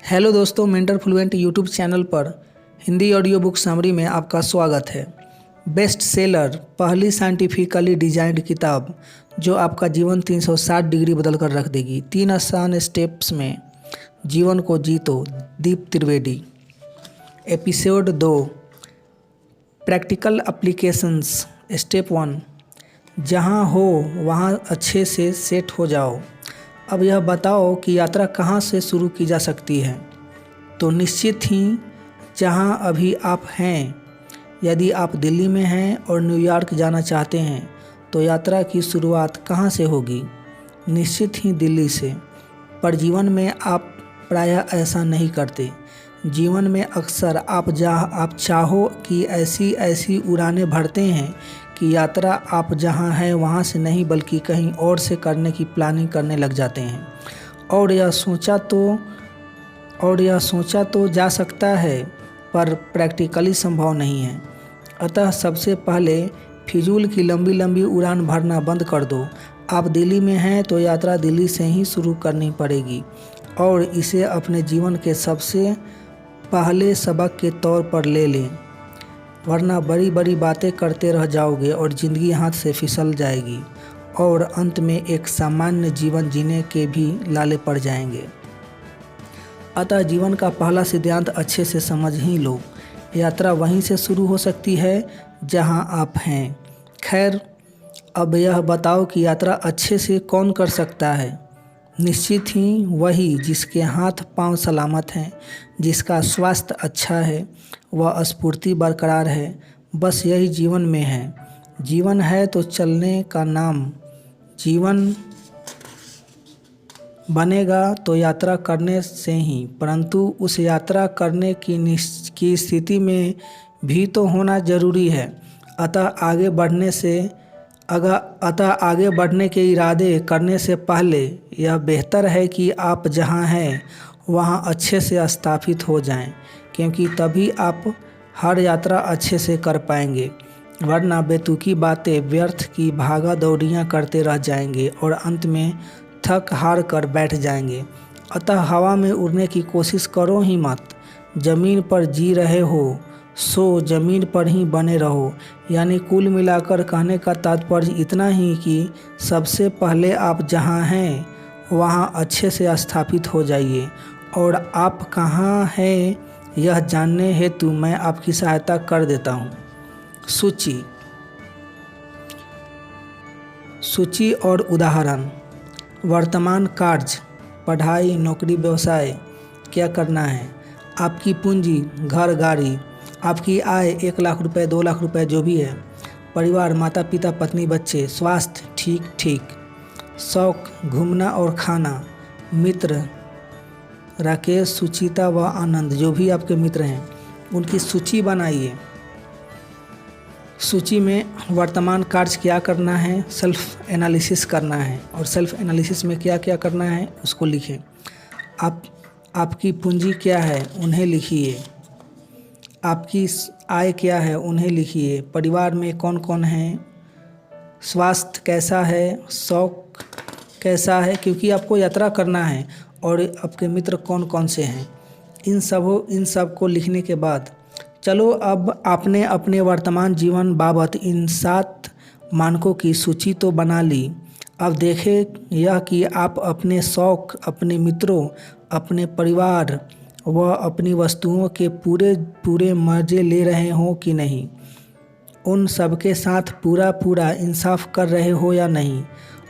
Hello दोस्तों, mentor fluent YouTube channel पर Hindi audio book summary में आपका स्वागत है। बेस्ट सेलर, पहली साइंटिफिकली डिजाइंड किताब जो आपका जीवन 360 डिग्री बदल कर रख देगी। 3 आसान स्टेप्स में जीवन को जीतो, Deep Trivedi. Episode 2, practical applications. Step 1, जहाँ हो वहाँ अच्छे से सेट हो जाओ। अब यह बताओ कि यात्रा कहाँ से शुरू की जा सकती है। तो निश्चित ही जहाँ अभी आप हैं। यदि आप दिल्ली में हैं और न्यूयॉर्क जाना चाहते हैं तो यात्रा की शुरुआत कहाँ से होगी? निश्चित ही दिल्ली से। पर जीवन में आप प्रायः ऐसा नहीं करते। जीवन में अक्सर आप चाहो कि ऐसी उड़ानें भरते हैं कि यात्रा आप जहां हैं वहां से नहीं बल्कि कहीं और से करने की प्लानिंग करने लग जाते हैं। और यह सोचा तो जा सकता है पर प्रैक्टिकली संभव नहीं है। अतः सबसे पहले फिजूल की लंबी लंबी उड़ान भरना बंद कर दो। आप दिल्ली में हैं तो यात्रा दिल्ली से ही शुरू करनी पड़ेगी और इसे अपने जीवन के सबसे पहले सबक के तौर पर ले लें, वरना बड़ी बड़ी बातें करते रह जाओगे और ज़िंदगी हाथ से फिसल जाएगी और अंत में एक सामान्य जीवन जीने के भी लाले पड़ जाएंगे। अतः जीवन का पहला सिद्धांत अच्छे से समझ ही लो। यात्रा वहीं से शुरू हो सकती है जहां आप हैं। खैर, अब यह बताओ कि यात्रा अच्छे से कौन कर सकता है? निश्चित ही वही जिसके हाथ पांव सलामत हैं, जिसका स्वास्थ्य अच्छा है, वह स्फूर्ति बरकरार है। बस यही जीवन में है। जीवन है तो चलने का नाम। जीवन बनेगा तो यात्रा करने से ही, परंतु उस यात्रा करने की स्थिति में भी तो होना जरूरी है। अतः आगे बढ़ने के इरादे करने से पहले यह बेहतर है कि आप जहां हैं वहां अच्छे से स्थापित हो जाएं, क्योंकि तभी आप हर यात्रा अच्छे से कर पाएंगे। वरना बेतुकी बातें व्यर्थ की भागा दौड़ियाँ करते रह जाएंगे और अंत में थक हार कर बैठ जाएंगे। अतः हवा में उड़ने की कोशिश करो ही मत। ज़मीन पर जी रहे हो सो ज़मीन पर ही बने रहो। यानी कुल मिलाकर कहने का तात्पर्य इतना ही कि सबसे पहले आप जहां हैं वहां अच्छे से स्थापित हो जाइए। और आप कहां हैं यह जानने हेतु मैं आपकी सहायता कर देता हूं। सूची और उदाहरण। वर्तमान कार्य, पढ़ाई, नौकरी, व्यवसाय। क्या करना है? आपकी पूंजी, घर, गाड़ी। आपकी आय 1 लाख रुपए, 2 लाख रुपए, जो भी है। परिवार, माता पिता, पत्नी, बच्चे। स्वास्थ्य ठीक। शौक, घूमना और खाना। मित्र, राकेश, सुचिता व आनंद, जो भी आपके मित्र हैं उनकी सूची बनाइए। सूची में वर्तमान कार्य क्या करना है, सेल्फ एनालिसिस करना है, और सेल्फ एनालिसिस में क्या क्या करना है उसको लिखें। आपकी पूंजी क्या है उन्हें लिखिए। आपकी आय क्या है उन्हें लिखिए। परिवार में कौन कौन है। स्वास्थ्य कैसा है। शौक कैसा है, क्योंकि आपको यात्रा करना है। और आपके मित्र कौन कौन से हैं। इन सब को लिखने के बाद चलो अब आपने अपने वर्तमान जीवन बाबत इन 7 मानकों की सूची तो बना ली। अब देखें यह कि आप अपने शौक, अपने मित्रों, अपने परिवार व अपनी वस्तुओं के पूरे मज़े ले रहे हो कि नहीं। उन सबके साथ पूरा इंसाफ कर रहे हो या नहीं।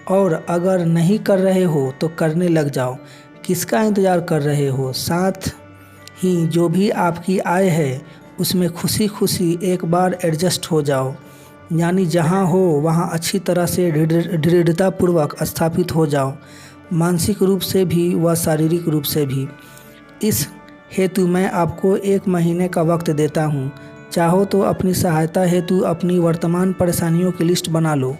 और अगर नहीं कर रहे हो तो करने लग जाओ। किसका इंतज़ार कर रहे हो? साथ ही जो भी आपकी आय है उसमें खुशी एक बार एडजस्ट हो जाओ। यानी जहां हो वहां अच्छी तरह से दृढ़तापूर्वक स्थापित हो जाओ, मानसिक रूप से भी व शारीरिक रूप से भी। इस हेतु मैं आपको 1 महीने का वक्त देता हूँ। चाहो तो अपनी सहायता हेतु अपनी वर्तमान परेशानियों की लिस्ट बना लो।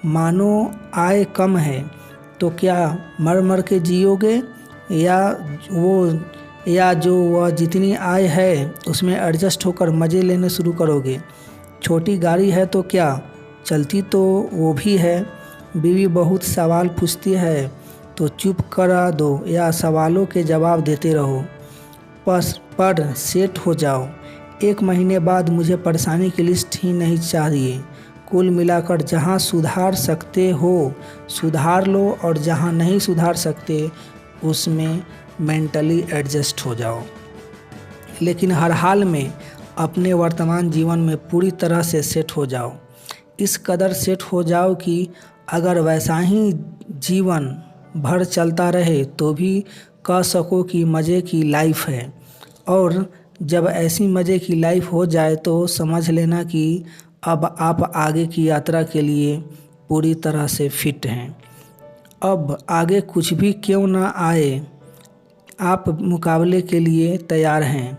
मानो आय कम है तो क्या मर के जियोगे, या जो वह जितनी आय है उसमें एडजस्ट होकर मज़े लेने शुरू करोगे। छोटी गाड़ी है तो क्या चलती तो वो भी है। बीवी बहुत सवाल पूछती है तो चुप करा दो या सवालों के जवाब देते रहो। पर सेट हो जाओ। 1 महीने बाद मुझे परेशानी की लिस्ट ही नहीं चाहिए। कुल मिलाकर जहाँ सुधार सकते हो सुधार लो, और जहाँ नहीं सुधार सकते उसमें मेंटली एडजस्ट हो जाओ। लेकिन हर हाल में अपने वर्तमान जीवन में पूरी तरह से सेट हो जाओ। इस कदर सेट हो जाओ कि अगर वैसा ही जीवन भर चलता रहे तो भी कह सको कि मज़े की लाइफ है। और जब ऐसी मज़े की लाइफ हो जाए तो समझ लेना कि अब आप आगे की यात्रा के लिए पूरी तरह से फिट हैं। अब आगे कुछ भी क्यों ना आए, आप मुकाबले के लिए तैयार हैं,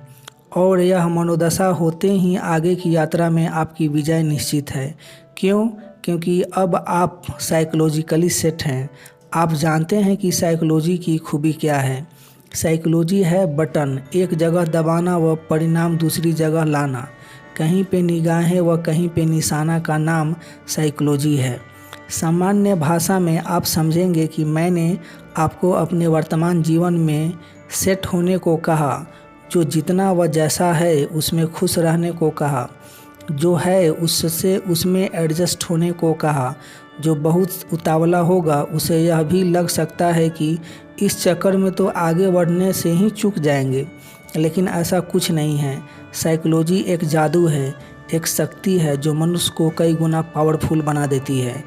और यह मनोदशा होते ही आगे की यात्रा में आपकी विजय निश्चित है। क्यों? क्योंकि अब आप साइकोलॉजिकली सेट हैं। आप जानते हैं कि साइकोलॉजी की खूबी क्या है। साइकोलॉजी है बटन, एक जगह दबाना व परिणाम दूसरी जगह लाना। कहीं पे निगाहें व कहीं पे निशाना का नाम साइकोलॉजी है। सामान्य भाषा में आप समझेंगे कि मैंने आपको अपने वर्तमान जीवन में सेट होने को कहा, जो जितना व जैसा है उसमें खुश रहने को कहा, जो है उससे उसमें एडजस्ट होने को कहा। जो बहुत उतावला होगा उसे यह भी लग सकता है कि इस चक्कर में तो आगे बढ़ने से ही चूक जाएंगे, लेकिन ऐसा कुछ नहीं है। साइकोलॉजी एक जादू है, एक शक्ति है जो मनुष्य को कई गुना पावरफुल बना देती है।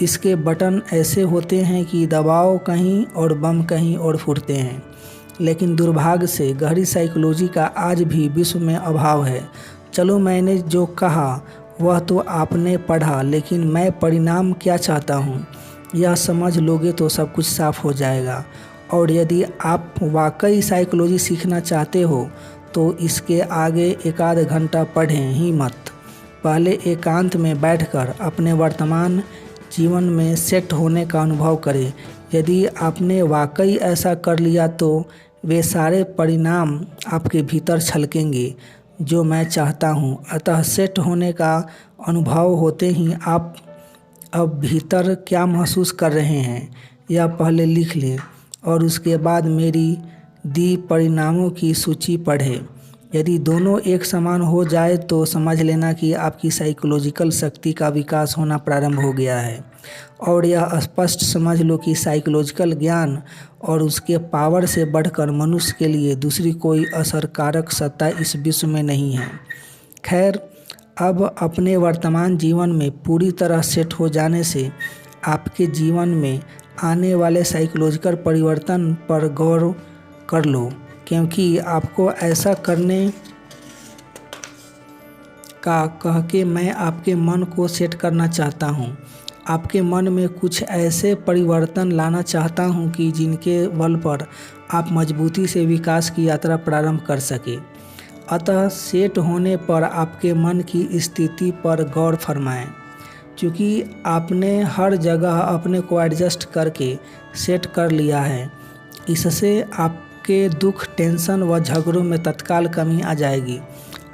इसके बटन ऐसे होते हैं कि दबाव कहीं और बम कहीं और फूटते हैं। लेकिन दुर्भाग्य से गहरी साइकोलॉजी का आज भी विश्व में अभाव है। चलो, मैंने जो कहा वह तो आपने पढ़ा, लेकिन मैं परिणाम क्या चाहता हूँ यह समझ लोगे तो सब कुछ साफ हो जाएगा। और यदि आप वाकई साइकोलॉजी सीखना चाहते हो तो इसके आगे 1 आध घंटा पढ़ें ही मत। पहले एकांत में बैठकर अपने वर्तमान जीवन में सेट होने का अनुभव करें। यदि आपने वाकई ऐसा कर लिया तो वे सारे परिणाम आपके भीतर छलकेंगे जो मैं चाहता हूँ। अतः सेट होने का अनुभव होते ही आप अब भीतर क्या महसूस कर रहे हैं यह पहले लिख लें, और उसके बाद मेरी दी परिणामों की सूची पढ़ें। यदि दोनों एक समान हो जाए तो समझ लेना कि आपकी साइकोलॉजिकल शक्ति का विकास होना प्रारंभ हो गया है। और यह स्पष्ट समझ लो कि साइकोलॉजिकल ज्ञान और उसके पावर से बढ़कर मनुष्य के लिए दूसरी कोई असरकारक सत्ता इस विश्व में नहीं है। खैर, अब अपने वर्तमान जीवन में पूरी तरह सेट हो जाने से आपके जीवन में आने वाले साइकोलॉजिकल परिवर्तन पर गौर कर लो, क्योंकि आपको ऐसा करने का कह के मैं आपके मन को सेट करना चाहता हूँ। आपके मन में कुछ ऐसे परिवर्तन लाना चाहता हूँ कि जिनके बल पर आप मजबूती से विकास की यात्रा प्रारंभ कर सके। अतः सेट होने पर आपके मन की स्थिति पर गौर फरमाएं। क्योंकि आपने हर जगह अपने को एडजस्ट करके सेट कर लिया है, इससे आपके दुख, टेंशन व झगड़ों में तत्काल कमी आ जाएगी।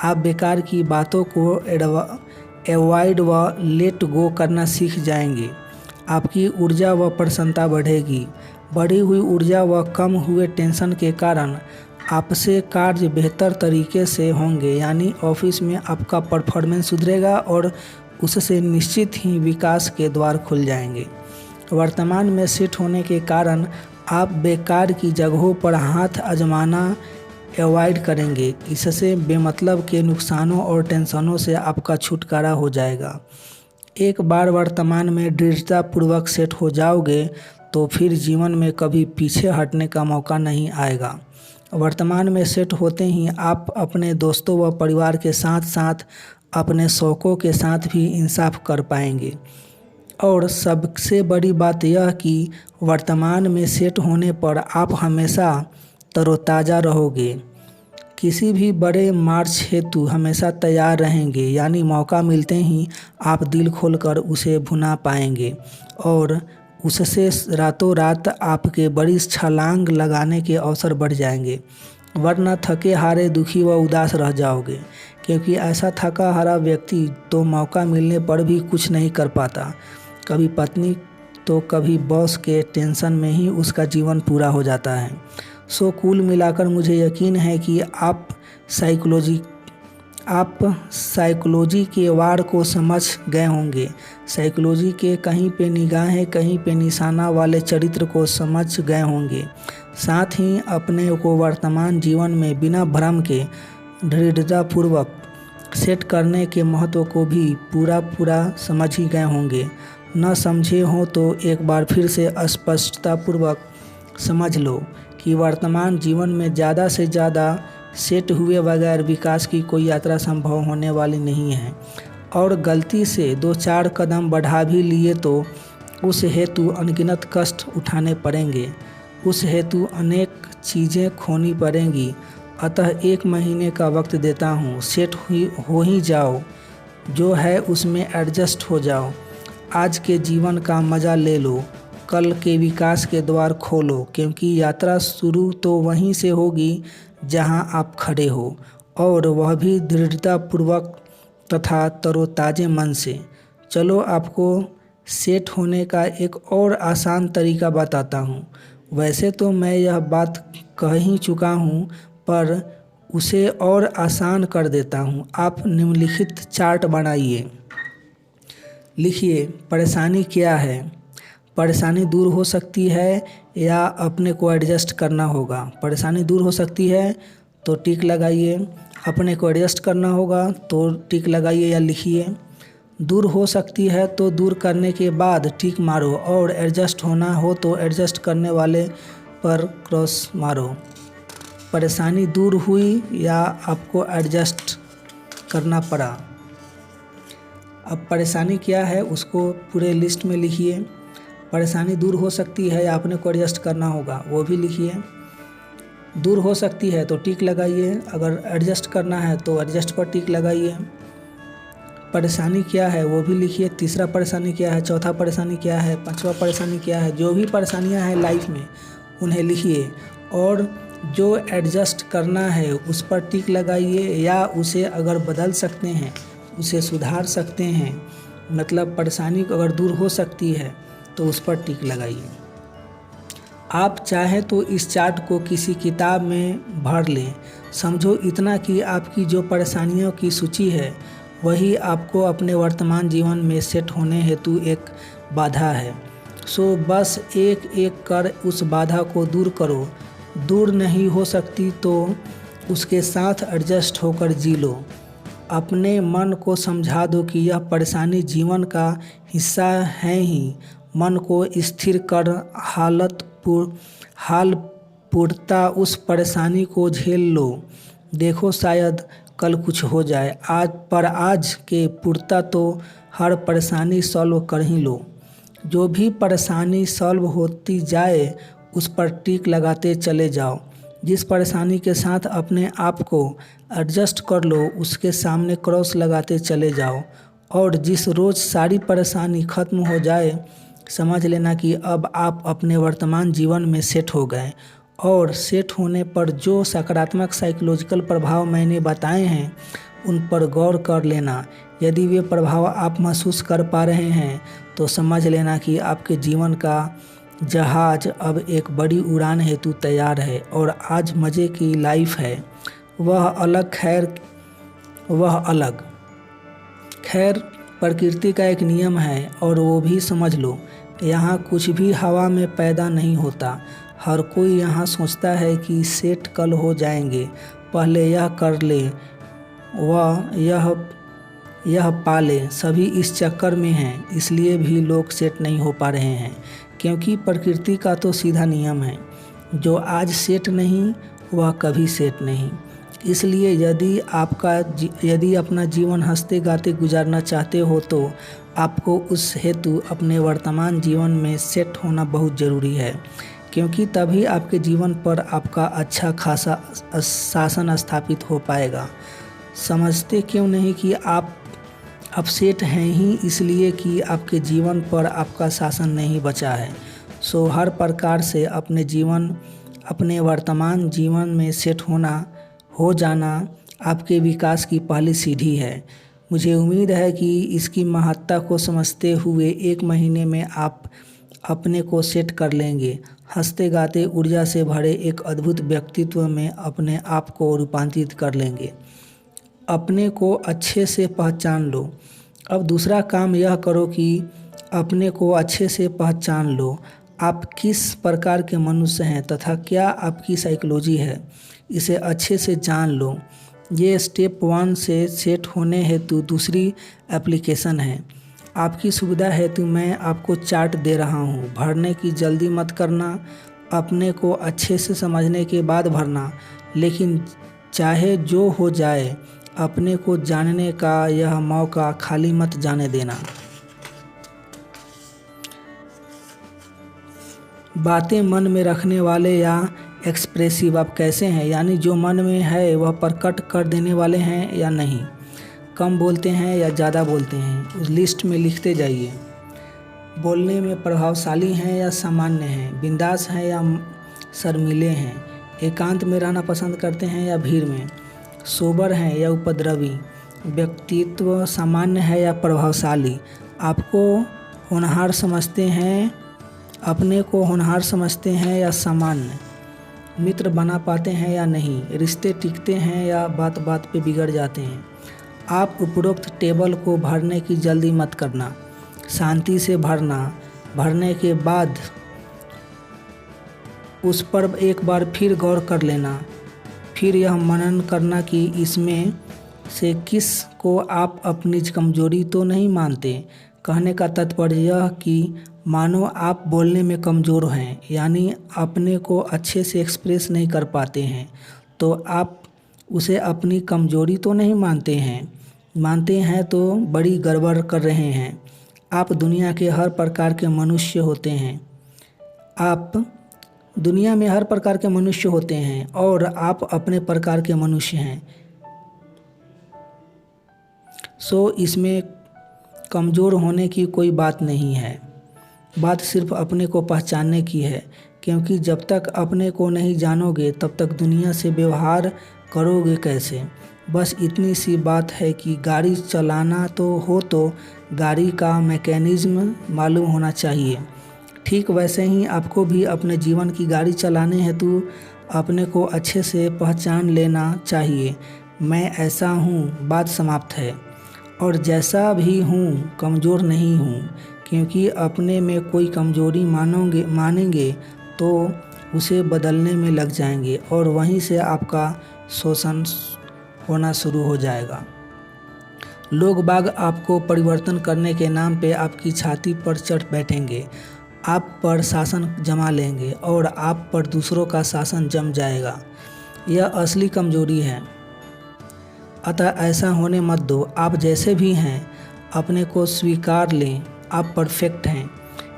आप बेकार की बातों को अवॉइड व लेट गो करना सीख जाएंगे। आपकी ऊर्जा व प्रसन्नता बढ़ेगी। बढ़ी हुई ऊर्जा व कम हुए टेंशन के कारण आपसे कार्य बेहतर तरीके से होंगे, यानी ऑफिस में आपका परफॉर्मेंस सुधरेगा और उससे निश्चित ही विकास के द्वार खुल जाएंगे। वर्तमान में सेट होने के कारण आप बेकार की जगहों पर हाथ आजमाना अवॉइड करेंगे। इससे बेमतलब के नुकसानों और टेंशनों से आपका छुटकारा हो जाएगा। एक बार वर्तमान में दृढ़तापूर्वक सेट हो जाओगे तो फिर जीवन में कभी पीछे हटने का मौका नहीं आएगा। वर्तमान में सेट होते ही आप अपने दोस्तों व परिवार के साथ साथ अपने शौक़ों के साथ भी इंसाफ कर पाएंगे। और सबसे बड़ी बात यह कि वर्तमान में सेट होने पर आप हमेशा तरोताज़ा रहोगे। किसी भी बड़े मार्च हेतु हमेशा तैयार रहेंगे, यानी मौका मिलते ही आप दिल खोलकर उसे भुना पाएंगे और उससे रातों रात आपके बड़ी छलांग लगाने के अवसर बढ़ जाएंगे। वरना थके हारे, दुखी व उदास रह जाओगे, क्योंकि ऐसा थका हारा व्यक्ति तो मौका मिलने पर भी कुछ नहीं कर पाता। कभी पत्नी तो कभी बॉस के टेंशन में ही उसका जीवन पूरा हो जाता है। सो कुल मिलाकर मुझे यकीन है कि आप साइकोलॉजी के वार को समझ गए होंगे। साइकोलॉजी के कहीं पे निगाहें कहीं पे निशाना वाले चरित्र को समझ गए होंगे। साथ ही अपने को वर्तमान जीवन में बिना भ्रम के दृढ़तापूर्वक सेट करने के महत्व को भी पूरा समझ ही गए होंगे। न समझे हो तो एक बार फिर से स्पष्टतापूर्वक समझ लो कि वर्तमान जीवन में ज़्यादा से ज़्यादा सेट हुए बगैर विकास की कोई यात्रा संभव होने वाली नहीं है, और गलती से 2-4 कदम बढ़ा भी लिए तो उस हेतु अनगिनत कष्ट उठाने पड़ेंगे, उस हेतु अनेक चीज़ें खोनी पड़ेंगी। अतः 1 महीने का वक्त देता हूँ, सेट हो ही जाओ, जो है उसमें एडजस्ट हो जाओ। आज के जीवन का मज़ा ले लो, कल के विकास के द्वार खोलो, क्योंकि यात्रा शुरू तो वहीं से होगी जहां आप खड़े हो, और वह भी दृढ़तापूर्वक तथा तरोताज़े मन से। चलो आपको सेट होने का एक और आसान तरीका बताता हूँ। वैसे तो मैं यह बात कह ही चुका हूँ, पर उसे और आसान कर देता हूँ। आप निम्नलिखित चार्ट बनाइए। लिखिए, परेशानी क्या है। परेशानी दूर हो सकती है या अपने को एडजस्ट करना होगा। परेशानी दूर हो सकती है तो टिक लगाइए, अपने को एडजस्ट करना होगा तो टिक लगाइए या लिखिए। दूर हो सकती है तो दूर करने के बाद टिक मारो, और एडजस्ट होना हो तो एडजस्ट करने वाले पर क्रॉस मारो। परेशानी दूर हुई या आपको एडजस्ट करना पड़ा। अब परेशानी क्या है उसको पूरे लिस्ट में लिखिए। परेशानी दूर हो सकती है या आपने को एडजस्ट करना होगा वो भी लिखिए। दूर हो सकती है तो टिक लगाइए, अगर एडजस्ट करना है तो एडजस्ट पर टिक लगाइए। परेशानी क्या है वो भी लिखिए। तीसरा परेशानी क्या है, चौथा परेशानी क्या है, पांचवा परेशानी क्या है। जो भी परेशानियां हैं लाइफ में उन्हें लिखिए, और जो एडजस्ट करना है उस पर टिक लगाइए, या उसे अगर बदल सकते हैं उसे सुधार सकते हैं। मतलब परेशानी अगर दूर हो सकती है तो उस पर टिक लगाइए। आप चाहें तो इस चार्ट को किसी किताब में भर लें। समझो इतना कि आपकी जो परेशानियों की सूची है वही आपको अपने वर्तमान जीवन में सेट होने हेतु एक बाधा है। सो बस एक एक कर उस बाधा को दूर करो। दूर नहीं हो सकती तो उसके साथ एडजस्ट होकर जी लो। अपने मन को समझा दो कि यह परेशानी जीवन का हिस्सा है ही। मन को स्थिर कर हाल पूर्णता उस परेशानी को झेल लो। देखो शायद कल कुछ हो जाए। आज के पूर्णता तो हर परेशानी सॉल्व कर ही लो। जो भी परेशानी सॉल्व होती जाए उस पर टिक लगाते चले जाओ। जिस परेशानी के साथ अपने आप को एडजस्ट कर लो उसके सामने क्रॉस लगाते चले जाओ, और जिस रोज़ सारी परेशानी ख़त्म हो जाए समझ लेना कि अब आप अपने वर्तमान जीवन में सेट हो गए। और सेट होने पर जो सकारात्मक साइकोलॉजिकल प्रभाव मैंने बताए हैं उन पर गौर कर लेना। यदि वे प्रभाव आप महसूस कर पा रहे हैं तो समझ लेना कि आपके जीवन का जहाज अब एक बड़ी उड़ान हेतु तैयार है, और आज मज़े की लाइफ है। वह अलग खैर प्रकृति का एक नियम है, और वो भी समझ लो। यहाँ कुछ भी हवा में पैदा नहीं होता। हर कोई यहाँ सोचता है कि सेट कल हो जाएंगे, पहले यह कर ले, वह यह पाले। सभी इस चक्कर में हैं, इसलिए भी लोग सेट नहीं हो पा रहे हैं, क्योंकि प्रकृति का तो सीधा नियम है, जो आज सेट नहीं वह कभी सेट नहीं। इसलिए यदि अपना जीवन हंसते गाते गुजारना चाहते हो तो आपको उस हेतु अपने वर्तमान जीवन में सेट होना बहुत ज़रूरी है, क्योंकि तभी आपके जीवन पर आपका अच्छा खासा शासन स्थापित हो पाएगा। समझते क्यों नहीं कि आप अपसेट हैं ही इसलिए कि आपके जीवन पर आपका शासन नहीं बचा है। सो हर प्रकार से अपने वर्तमान जीवन में सेट हो जाना आपके विकास की पहली सीढ़ी है। मुझे उम्मीद है कि इसकी महत्ता को समझते हुए 1 महीने में आप अपने को सेट कर लेंगे। हंसते गाते ऊर्जा से भरे एक अद्भुत व्यक्तित्व में अपने आप को रूपांतरित कर लेंगे। अपने को अच्छे से पहचान लो। अब दूसरा काम यह करो कि अपने को अच्छे से पहचान लो। आप किस प्रकार के मनुष्य हैं तथा क्या आपकी साइकोलॉजी है, इसे अच्छे से जान लो। ये स्टेप 1 से सेट होने हेतु दूसरी एप्लीकेशन है। आपकी सुविधा हेतु मैं आपको चार्ट दे रहा हूँ। भरने की जल्दी मत करना, अपने को अच्छे से समझने के बाद भरना, लेकिन चाहे जो हो जाए अपने को जानने का यह मौका खाली मत जाने देना। बातें मन में रखने वाले या एक्सप्रेसिव आप कैसे हैं, यानी जो मन में है वह प्रकट कर देने वाले हैं या नहीं। कम बोलते हैं या ज़्यादा बोलते हैं, उस लिस्ट में लिखते जाइए। बोलने में प्रभावशाली हैं या सामान्य हैं, बिंदास हैं या शर्मीले हैं, एकांत में रहना पसंद करते हैं या भीड़ में, सोबर हैं या उपद्रवी, व्यक्तित्व सामान्य है या प्रभावशाली, आपको होनहार समझते हैं, अपने को होनहार समझते हैं या सामान्य, मित्र बना पाते हैं या नहीं, रिश्ते टिकते हैं या बात बात पे बिगड़ जाते हैं। आप उपरोक्त टेबल को भरने की जल्दी मत करना, शांति से भरना। भरने के बाद उस पर एक बार फिर गौर कर लेना, फिर यह मनन करना कि इसमें से किस को आप अपनी कमजोरी तो नहीं मानते। कहने का तात्पर्य यह कि मानो आप बोलने में कमज़ोर हैं, यानी अपने को अच्छे से एक्सप्रेस नहीं कर पाते हैं, तो आप उसे अपनी कमजोरी तो नहीं मानते हैं तो बड़ी गड़बड़ कर रहे हैं। आप दुनिया के हर प्रकार के मनुष्य होते हैं। आप दुनिया में हर प्रकार के मनुष्य होते हैं और आप अपने प्रकार के मनुष्य हैं। सो इसमें कमज़ोर होने की कोई बात नहीं है, बात सिर्फ अपने को पहचानने की है, क्योंकि जब तक अपने को नहीं जानोगे तब तक दुनिया से व्यवहार करोगे कैसे। बस इतनी सी बात है कि गाड़ी चलाना तो गाड़ी का मैकेनिज्म मालूम होना चाहिए। ठीक वैसे ही आपको भी अपने जीवन की गाड़ी चलाने हेतु अपने को अच्छे से पहचान लेना चाहिए। मैं ऐसा हूँ, बात समाप्त है। और जैसा भी हूँ कमज़ोर नहीं हूँ, क्योंकि अपने में कोई कमज़ोरी मानेंगे तो उसे बदलने में लग जाएंगे और वहीं से आपका शोषण होना शुरू हो जाएगा। लोग बाग आपको परिवर्तन करने के नाम पे आपकी छाती पर चढ़ बैठेंगे, आप पर शासन जमा लेंगे और आप पर दूसरों का शासन जम जाएगा। यह असली कमज़ोरी है, अतः ऐसा होने मत दो। आप जैसे भी हैं अपने को स्वीकार लें, आप परफेक्ट हैं,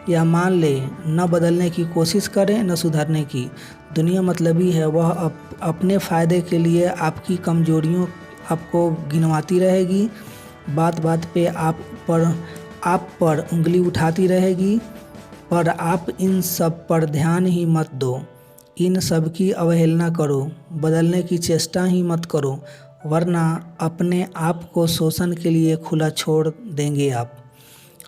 यह मान लें, न बदलने की कोशिश करें न सुधरने की। दुनिया मतलबी है, वह अपने फ़ायदे के लिए आपकी कमजोरियों आपको गिनवाती रहेगी, बात बात पे आप पर उंगली उठाती रहेगी, पर आप इन सब पर ध्यान ही मत दो। इन सब की अवहेलना करो, बदलने की चेष्टा ही मत करो, वरना अपने आप को शोषण के लिए खुला छोड़ देंगे आप।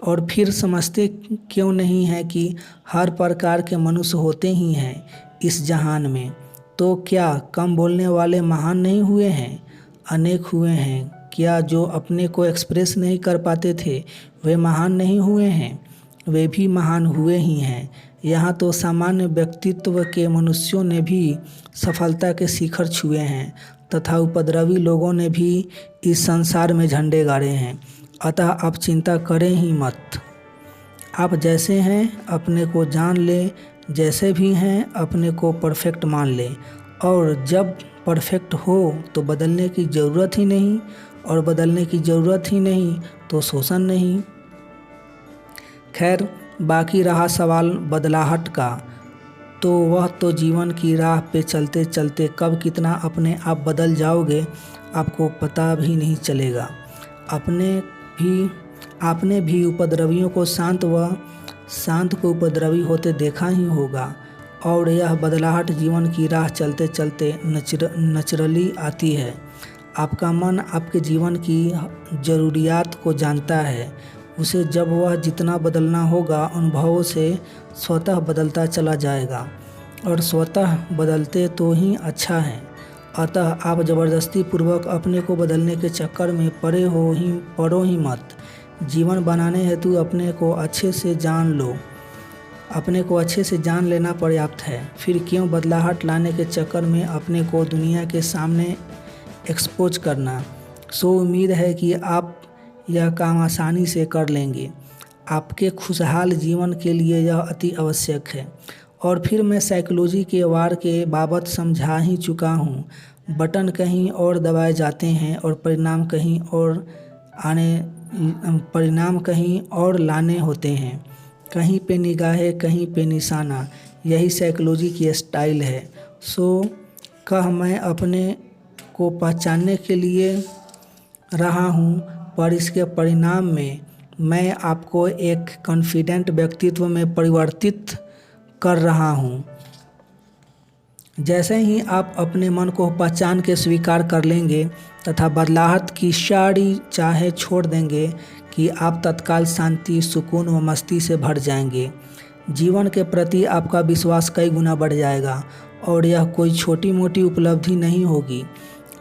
और फिर समझते क्यों नहीं है कि हर प्रकार के मनुष्य होते ही हैं इस जहान में। तो क्या कम बोलने वाले महान नहीं हुए हैं? अनेक हुए हैं। क्या जो अपने को एक्सप्रेस नहीं कर पाते थे वे महान नहीं हुए हैं? वे भी महान हुए ही हैं। यहाँ तो सामान्य व्यक्तित्व के मनुष्यों ने भी सफलता के शिखर छुए हैं तथा उपद्रवी लोगों ने भी इस संसार में झंडे गाड़े हैं। अतः आप चिंता करें ही मत। आप जैसे हैं अपने को जान लें, जैसे भी हैं अपने को परफेक्ट मान लें, और जब परफेक्ट हो तो बदलने की ज़रूरत ही नहीं, और बदलने की ज़रूरत ही नहीं तो शोषण नहीं। खैर, बाकी रहा सवाल बदलाहट का, तो वह तो जीवन की राह पे चलते चलते कब कितना अपने आप बदल जाओगे आपको पता भी नहीं चलेगा। आपने भी उपद्रवियों को शांत को उपद्रवी होते देखा ही होगा, और यह बदलाहट जीवन की राह चलते चलते नेचुरली आती है। आपका मन आपके जीवन की ज़रूरियात को जानता है, उसे जब वह जितना बदलना होगा अनुभवों से स्वतः बदलता चला जाएगा, और स्वतः बदलते तो ही अच्छा है। अतः आप ज़बरदस्ती पूर्वक अपने को बदलने के चक्कर में पड़ो ही मत। जीवन बनाने हेतु अपने को अच्छे से जान लो। अपने को अच्छे से जान लेना पर्याप्त है। फिर क्यों बदलाहट लाने के चक्कर में अपने को दुनिया के सामने एक्सपोज करना। सो उम्मीद है कि आप यह काम आसानी से कर लेंगे। आपके खुशहाल जीवन के लिए यह अति आवश्यक है। और फिर मैं साइकोलॉजी के वार के बाबत समझा ही चुका हूँ। बटन कहीं और दबाए जाते हैं और परिणाम कहीं और लाने होते हैं। कहीं पे निगाहें, कहीं पे निशाना। यही साइकोलॉजी की स्टाइल है। सो मैं अपने को पहचानने के लिए रहा हूँ, पर इसके परिणाम में मैं आपको एक कॉन्फिडेंट व्यक्तित्व में परिवर्तित कर रहा हूँ। जैसे ही आप अपने मन को पहचान के स्वीकार कर लेंगे तथा बदलाहट की सारी चाहे छोड़ देंगे कि आप तत्काल शांति, सुकून व मस्ती से भर जाएंगे। जीवन के प्रति आपका विश्वास कई गुना बढ़ जाएगा और यह कोई छोटी मोटी उपलब्धि नहीं होगी।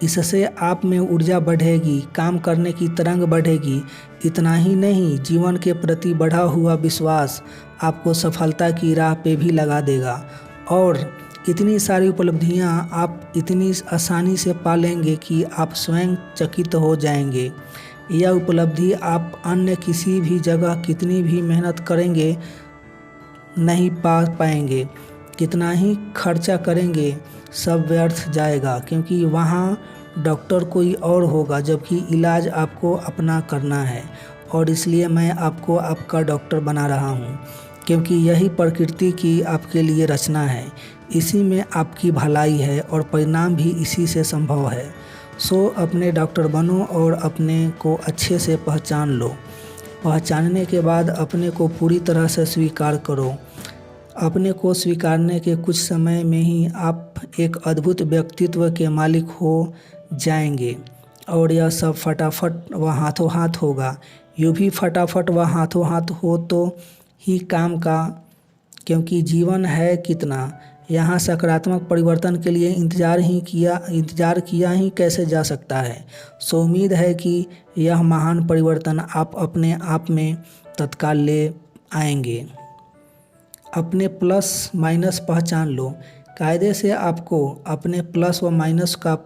इससे आप में ऊर्जा बढ़ेगी, काम करने की तरंग बढ़ेगी। इतना ही नहीं, जीवन के प्रति बढ़ा हुआ विश्वास आपको सफलता की राह पे भी लगा देगा और इतनी सारी उपलब्धियां आप इतनी आसानी से पा लेंगे कि आप स्वयं चकित हो जाएंगे। यह उपलब्धि आप अन्य किसी भी जगह कितनी भी मेहनत करेंगे नहीं पा पाएंगे। कितना ही खर्चा करेंगे सब व्यर्थ जाएगा, क्योंकि वहाँ डॉक्टर कोई और होगा जबकि इलाज आपको अपना करना है। और इसलिए मैं आपको आपका डॉक्टर बना रहा हूँ, क्योंकि यही प्रकृति की आपके लिए रचना है। इसी में आपकी भलाई है और परिणाम भी इसी से संभव है। सो अपने डॉक्टर बनो और अपने को अच्छे से पहचान लो। पहचानने के बाद अपने को पूरी तरह से स्वीकार करो। अपने को स्वीकारने के कुछ समय में ही आप एक अद्भुत व्यक्तित्व के मालिक हो जाएंगे और यह सब फटाफट व हाथों हाथ होगा। यूँ भी फटाफट व हाथों हाथ हो तो ही काम का, क्योंकि जीवन है कितना, यहाँ सकारात्मक परिवर्तन के लिए इंतजार किया ही कैसे जा सकता है। सो उम्मीद है कि यह महान परिवर्तन आप अपने आप में तत्काल ले आएंगे। अपने प्लस माइनस पहचान लो। कायदे से आपको अपने प्लस व माइनस का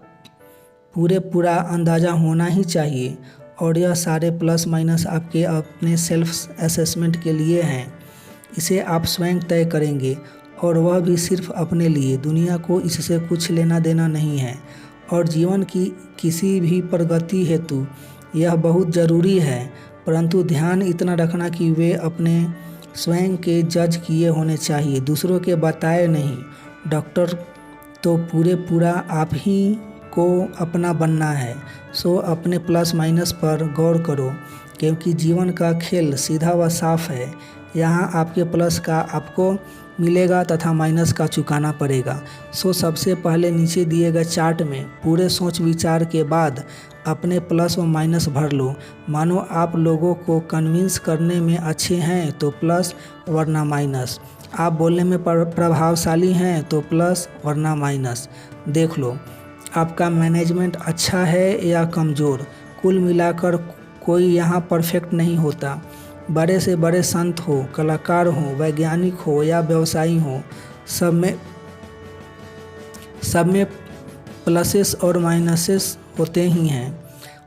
पूरा अंदाज़ा होना ही चाहिए और यह सारे प्लस माइनस आपके अपने सेल्फ असेसमेंट के लिए हैं। इसे आप स्वयं तय करेंगे और वह भी सिर्फ अपने लिए। दुनिया को इससे कुछ लेना देना नहीं है और जीवन की किसी भी प्रगति हेतु यह बहुत ज़रूरी है, परंतु ध्यान इतना रखना कि वे अपने स्वयं के जज किए होने चाहिए, दूसरों के बताए नहीं। डॉक्टर तो पूरा आप ही को अपना बनना है। सो अपने प्लस माइनस पर गौर करो, क्योंकि जीवन का खेल सीधा व साफ है। यहाँ आपके प्लस का आपको मिलेगा तथा माइनस का चुकाना पड़ेगा। सो सबसे पहले नीचे दिए गए चार्ट में पूरे सोच विचार के बाद अपने प्लस व माइनस भर लो। मानो आप लोगों को कन्विंस करने में अच्छे हैं तो प्लस वरना माइनस, आप बोलने में प्रभावशाली हैं तो प्लस वरना माइनस। देख लो आपका मैनेजमेंट अच्छा है या कमज़ोर। कुल मिलाकर कोई यहाँ परफेक्ट नहीं होता। बड़े से बड़े संत हो, कलाकार हो, वैज्ञानिक हो या व्यवसायी हो, सब में प्लसेस और माइनसेस होते ही हैं।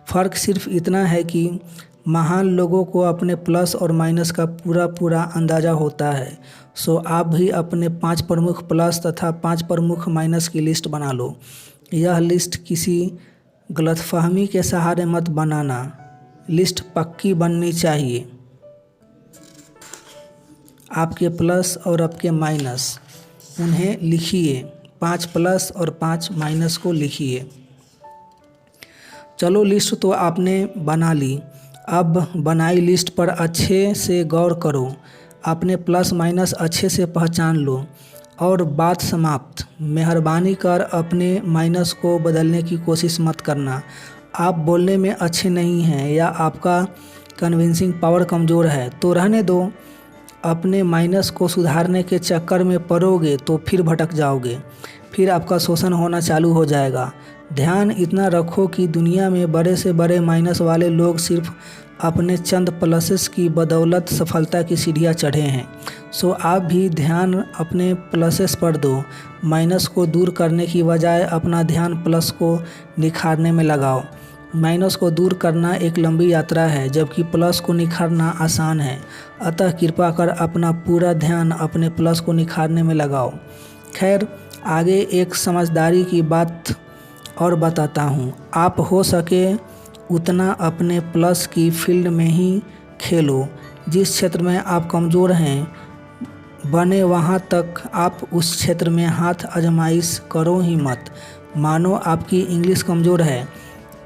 फ़र्क सिर्फ इतना है कि महान लोगों को अपने प्लस और माइनस का पूरा अंदाज़ा होता है। सो आप भी अपने 5 प्रमुख प्लस तथा 5 प्रमुख माइनस की लिस्ट बना लो। यह लिस्ट किसी गलतफहमी के सहारे मत बनाना। लिस्ट पक्की बननी चाहिए। आपके प्लस और आपके माइनस उन्हें लिखिए। 5 प्लस और 5 माइनस को लिखिए। चलो लिस्ट तो आपने बना ली। अब बनाई लिस्ट पर अच्छे से गौर करो। अपने प्लस माइनस अच्छे से पहचान लो और बात समाप्त। मेहरबानी कर अपने माइनस को बदलने की कोशिश मत करना। आप बोलने में अच्छे नहीं हैं या आपका कन्विंसिंग पावर कमज़ोर है तो रहने दो। अपने माइनस को सुधारने के चक्कर में पड़ोगे तो फिर भटक जाओगे, फिर आपका शोषण होना चालू हो जाएगा। ध्यान इतना रखो कि दुनिया में बड़े से बड़े माइनस वाले लोग सिर्फ अपने चंद प्लसेस की बदौलत सफलता की सीढ़ियाँ चढ़े हैं। सो आप भी ध्यान अपने प्लसेस पर दो। माइनस को दूर करने की बजाय अपना ध्यान प्लस को निखारने में लगाओ। माइनस को दूर करना एक लंबी यात्रा है, जबकि प्लस को निखारना आसान है। अतः कृपा कर अपना पूरा ध्यान अपने प्लस को निखारने में लगाओ। खैर, आगे एक समझदारी की बात और बताता हूँ। आप हो सके उतना अपने प्लस की फील्ड में ही खेलो। जिस क्षेत्र में आप कमज़ोर हैं बने वहाँ तक आप उस क्षेत्र में हाथ आजमाइश करो ही मत। मानो आपकी इंग्लिश कमज़ोर है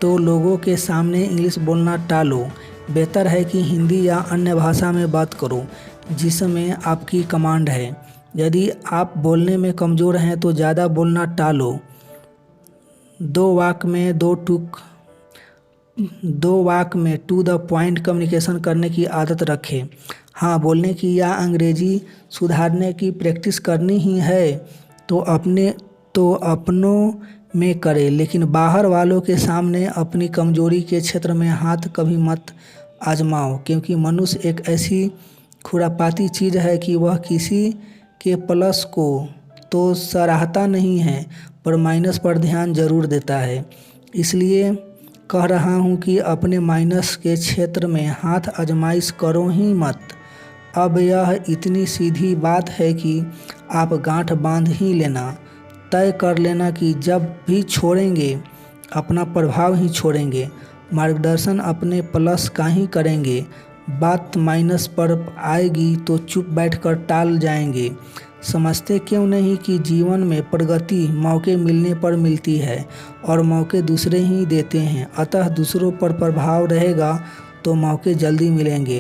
तो लोगों के सामने इंग्लिश बोलना टालो। बेहतर है कि हिंदी या अन्य भाषा में बात करो जिसमें आपकी कमांड है। यदि आप बोलने में कमज़ोर हैं तो ज़्यादा बोलना टालो। दो वाक में टू द पॉइंट कम्युनिकेशन करने की आदत रखें। हाँ, बोलने की या अंग्रेजी सुधारने की प्रैक्टिस करनी ही है तो अपनों में करें, लेकिन बाहर वालों के सामने अपनी कमजोरी के क्षेत्र में हाथ कभी मत आजमाओ, क्योंकि मनुष्य एक ऐसी खुरापाती चीज़ है कि वह किसी के प्लस को तो सराहता नहीं है पर माइनस पर ध्यान जरूर देता है। इसलिए कह रहा हूँ कि अपने माइनस के क्षेत्र में हाथ आजमाइश करो ही मत। अब यह इतनी सीधी बात है कि आप गांठ बांध ही लेना, तय कर लेना कि जब भी छोड़ेंगे अपना प्रभाव ही छोड़ेंगे। मार्गदर्शन अपने प्लस का ही करेंगे। बात माइनस पर आएगी तो चुप बैठकर टाल जाएंगे। समझते क्यों नहीं कि जीवन में प्रगति मौके मिलने पर मिलती है और मौके दूसरे ही देते हैं। अतः दूसरों पर प्रभाव रहेगा तो मौके जल्दी मिलेंगे,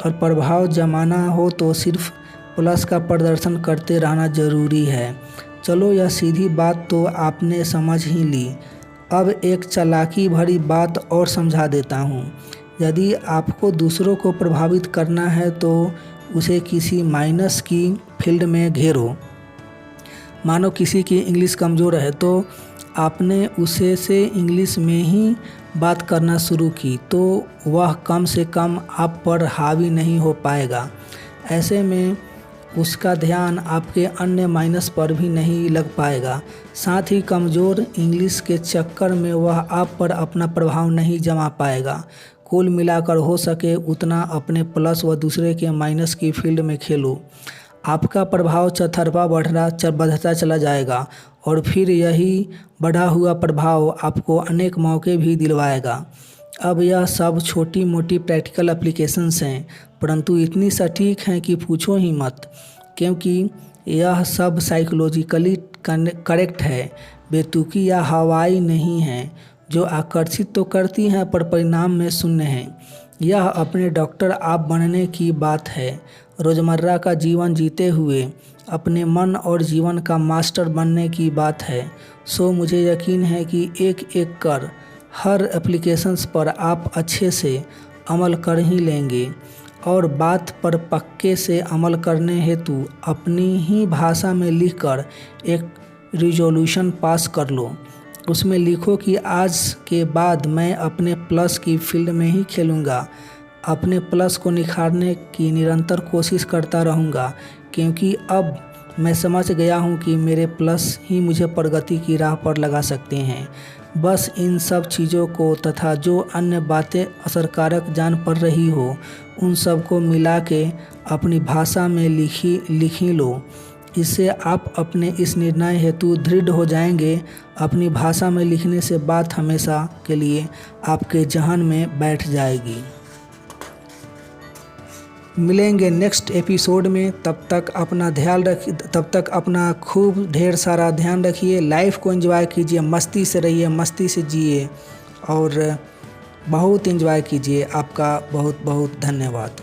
और प्रभाव जमाना हो तो सिर्फ प्लस का प्रदर्शन करते रहना जरूरी है। चलो, यह सीधी बात तो आपने समझ ही ली। अब एक चालाकी भरी बात और समझा देता हूँ। यदि आपको दूसरों को प्रभावित करना है तो उसे किसी माइनस की फील्ड में घेरो। मानो किसी की इंग्लिश कमज़ोर है तो आपने उसे से इंग्लिश में ही बात करना शुरू की तो वह कम से कम आप पर हावी नहीं हो पाएगा। ऐसे में उसका ध्यान आपके अन्य माइनस पर भी नहीं लग पाएगा। साथ ही कमज़ोर इंग्लिश के चक्कर में वह आप पर अपना प्रभाव नहीं जमा पाएगा। कुल मिलाकर हो सके उतना अपने प्लस व दूसरे के माइनस की फील्ड में खेलो। आपका प्रभाव चौतरफा बढ़ता चला जाएगा और फिर यही बढ़ा हुआ प्रभाव आपको अनेक मौके भी दिलवाएगा। अब यह सब छोटी मोटी प्रैक्टिकल एप्लीकेशंस हैं, परंतु इतनी सटीक हैं कि पूछो ही मत, क्योंकि यह सब साइकोलॉजिकली करेक्ट है। बेतुकी या हवाई नहीं है जो आकर्षित तो करती हैं पर परिणाम में शून्य हैं। यह अपने डॉक्टर आप बनने की बात है। रोज़मर्रा का जीवन जीते हुए अपने मन और जीवन का मास्टर बनने की बात है। सो मुझे यकीन है कि एक एक कर हर एप्लीकेशंस पर आप अच्छे से अमल कर ही लेंगे, और बात पर पक्के से अमल करने हेतु अपनी ही भाषा में लिखकर एक रिजोल्यूशन पास कर लो। उसमें लिखो कि आज के बाद मैं अपने प्लस की फील्ड में ही खेलूँगा, अपने प्लस को निखारने की निरंतर कोशिश करता रहूँगा, क्योंकि अब मैं समझ गया हूँ कि मेरे प्लस ही मुझे प्रगति की राह पर लगा सकते हैं। बस इन सब चीज़ों को तथा जो अन्य बातें असरकारक जान पड़ रही हो उन सब को मिला के अपनी भाषा में लिखी लो। इससे आप अपने इस निर्णय हेतु दृढ़ हो जाएंगे। अपनी भाषा में लिखने से बात हमेशा के लिए आपके जहन में बैठ जाएगी। मिलेंगे नेक्स्ट एपिसोड में। तब तक अपना खूब ढेर सारा ध्यान रखिए। लाइफ को एंजॉय कीजिए, मस्ती से रहिए, मस्ती से जिए और बहुत एंजॉय कीजिए। आपका बहुत बहुत धन्यवाद।